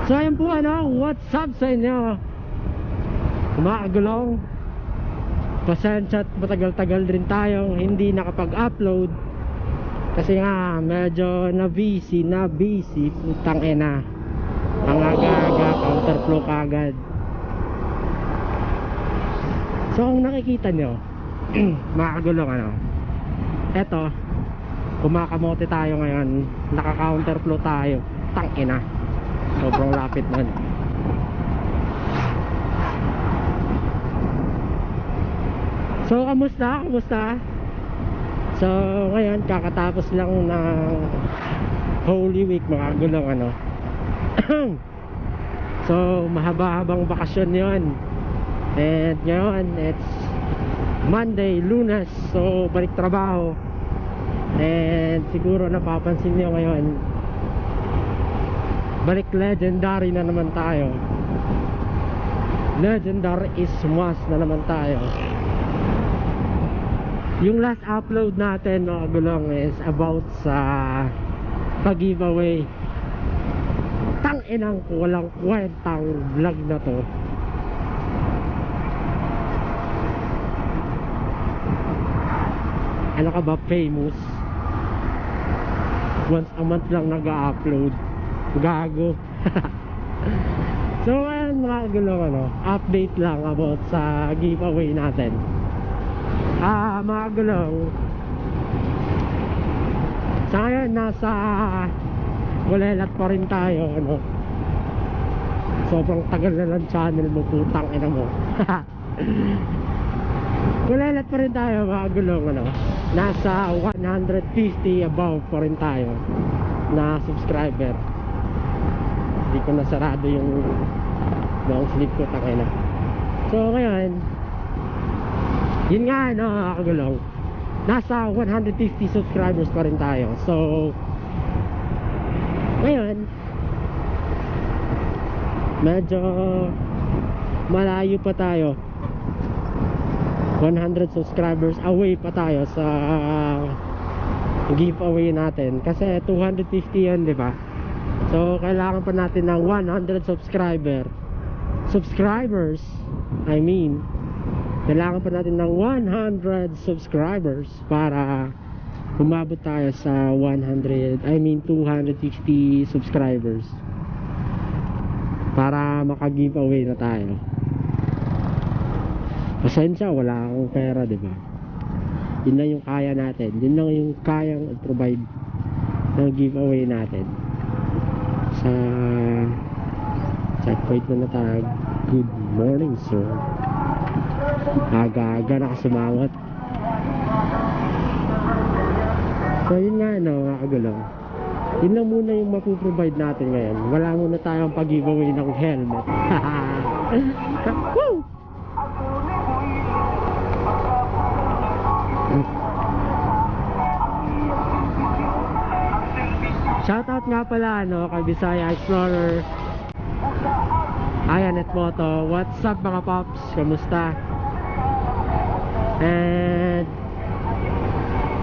So ayun po what's up sa inyo mga kagulong. Pasensya at matagal-tagal rin tayong hindi nakapag-upload kasi nga medyo na busy putang ina. Ang aga-aga counterflow kagad. So kung nakikita nyo mga kagulong eto, kumakamote tayo ngayon, naka-counterflow tayo, tangina, sobrang lapit nun. So kamusta? So ngayon kakatapos lang ng Holy Week mga kagulong so mahaba-habang bakasyon yon. And ngayon it's Monday, Lunes, so balik trabaho. And siguro napapansin nyo ngayon, balik legendary na naman tayo. Legendary is must na naman tayo. Yung last upload natin mga kagulong is about sa pag-giveaway. Tang-inang ko, walang kwentang vlog na to. Ano ka ba, famous? Once a month lang nag-upload. Gago. So ayun mga kagulong update lang about sa giveaway natin. Mga kagulong, sa ngayon nasa Kulelat pa rin tayo sobrang tagal na lang channel mo, putang ina mo. Kulelat pa rin tayo mga kagulong nasa 150 above pa rin tayo na subscriber. Hindi ko nasarado yung long sleep ko, tangina. So ngayon yun nga mga kagulong, nasa 150 subscribers pa rin tayo. So ngayon medyo malayo pa tayo, 100 subscribers away pa tayo sa giveaway natin kasi 250 yun, diba? So kailangan pa natin ng 100 subscribers, I mean kailangan pa natin ng 100 subscribers para umabot tayo sa 250 subscribers para maka-giveaway na tayo. Pasensya, wala akong pera, diba? Yun lang yung kaya natin, yun lang yung kayang provide ng giveaway natin. Sa checkpoint na tayo. Good morning, sir. Aga-aga nakasumangot. So yun nga mga kagulong, yun lang muna yung mapuprovide natin ngayon. Wala muna tayong pag-giveaway ng helmet. Woo! Shoutout nga pala kay Bisaya Explorer, Ayanet Moto. What's up mga pops? Kamusta? And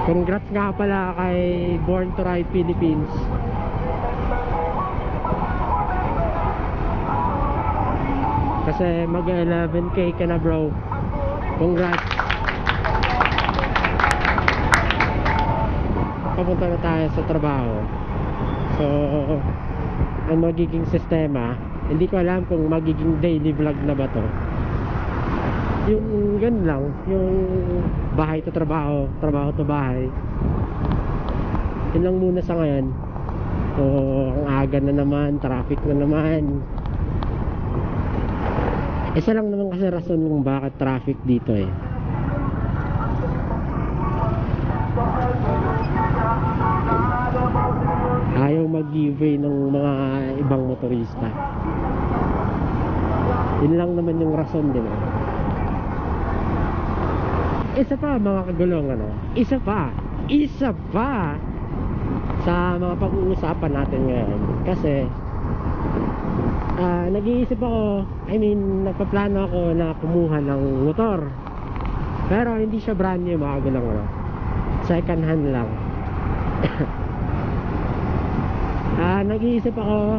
congrats nga pala kay Born to Ride Philippines. Kasi mag 11k ka na, bro. Congrats. Papunta na tayo sa trabaho. So ang magiging sistema, hindi ko alam kung magiging daily vlog na ba to. Yung ganun lang, yung bahay to trabaho, trabaho to bahay. Yun lang muna sa ngayon. So ang aga na naman, traffic na naman. Isa lang naman kasi rason kung bakit traffic dito ayaw mag-giveaway ng mga ibang motorista. Yun lang naman yung rason, di ba? Isa pa mga kagulong isa pa sa mga pag-uusapan natin ngayon. Kasi nag-iisip ako, nagpaplano ako na kumuha ng motor, pero hindi siya brand new mga kagulong second hand lang. Nag-iisip ako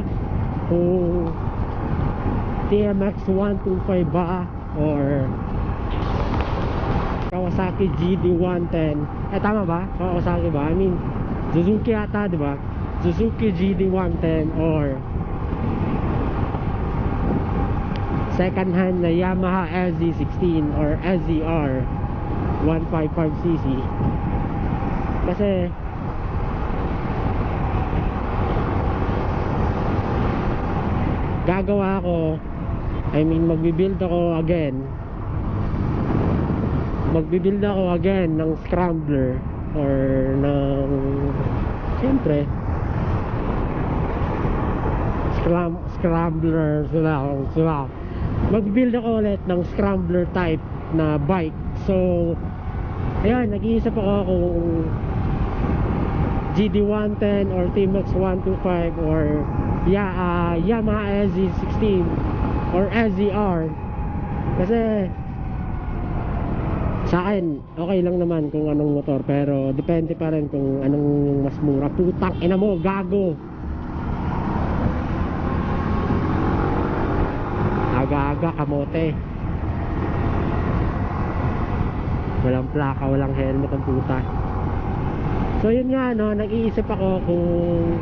kung TMX 125 ba or Kawasaki GD 110. Tama ba? Kawasaki ba? I mean Suzuki ata, di ba? Suzuki GD 110 or second hand na Yamaha SZ16 or SZR 155cc. Kasi gagawa ako, I mean magbibuild ako again ng scrambler or ng siyempre scrambler sila magbuild ako ulit ng scrambler type na bike. So ayan, nag-iisip ako kung GD110 or TMX 125 or Yamaha SZ16 or SZR. Kasi sa akin okay lang naman kung anong motor, pero depende pa rin kung anong mas mura. Putang ina mo, gago. Aga-aga, kamote. Walang plaka, walang helmet ang puta. So yun nga, no, nag-iisip ako kung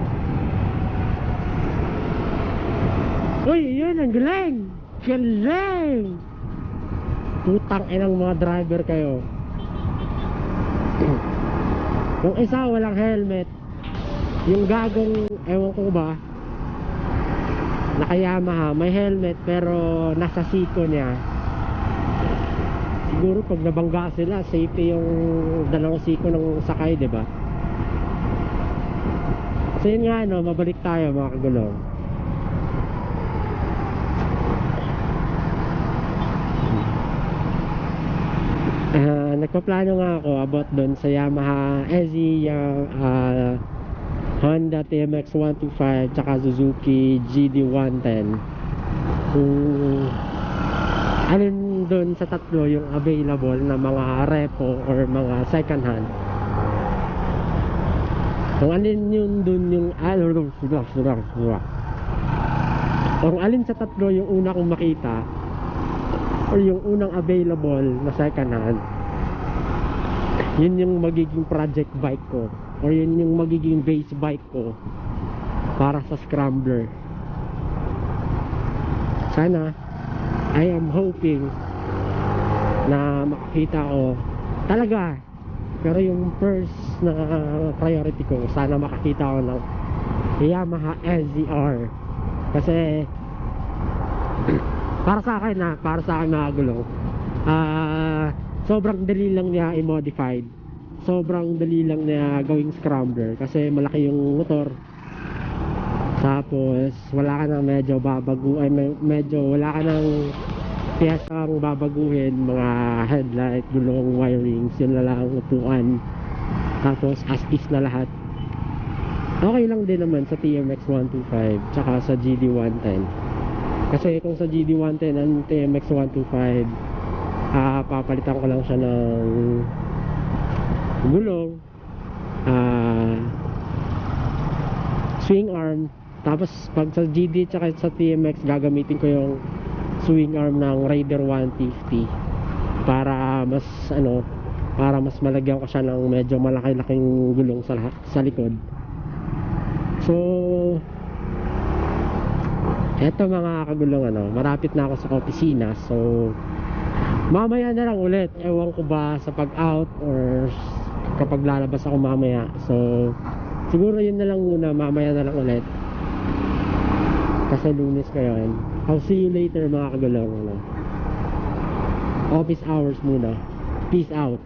uy, yun, ang galing. Galing. Putang inang mga driver kayo. Yung isa walang helmet, yung gagong ewan ko ba naka Yamaha may helmet pero nasa siko niya. Siguro pag nabangga sila, safety yung dalawang siko ng sakay, diba? So yun nga, no, mabalik tayo mga kagulong. Nagpaplano nga ako about doon sa Yamaha SZ, Honda TMX 125 tsaka Suzuki GD 110. Kung alin doon sa tatlo yung available na mga repo or mga second hand, kung alin yun doon yung kung alin sa tatlo yung una kong makita or yung unang available na second hand, yun yung magiging project bike ko or yun yung magiging base bike ko para sa scrambler. Sana, I am hoping na makakita ko talaga, pero yung first na priority ko, sana makakita ko ng Yamaha SZR. Kasi para sa akin nakagulo. Sobrang dali lang niya i-modified. Sobrang dali lang niya gawing scrambler kasi malaki yung motor. Tapos wala ka nang medyo wala ka nang piyesang babaguhin, mga headlight, gulong, wirings, yun na lang, upuan. Tapos as is na lahat. Okay lang din naman sa TMX 125 tsaka sa GD 110. Kasi kung sa GD 110 and TMX 125, papalitan ko lang siya ng gulong, swing arm. Tapos pag sa GD tsaka sa TMX, gagamitin ko yung swing arm ng Raider 150 para mas malagyan ko siya ng medyo malaki-laking gulong sa likod. So eto mga kagulong, marapit na ako sa opisina. So mamaya na lang ulit, ewan ko ba sa pag-out or kapag lalabas ako mamaya. So siguro yun na lang muna, mamaya na lang ulit kasi Lunes ngayon. I'll see you later mga kagulong. Office hours muna. Peace out.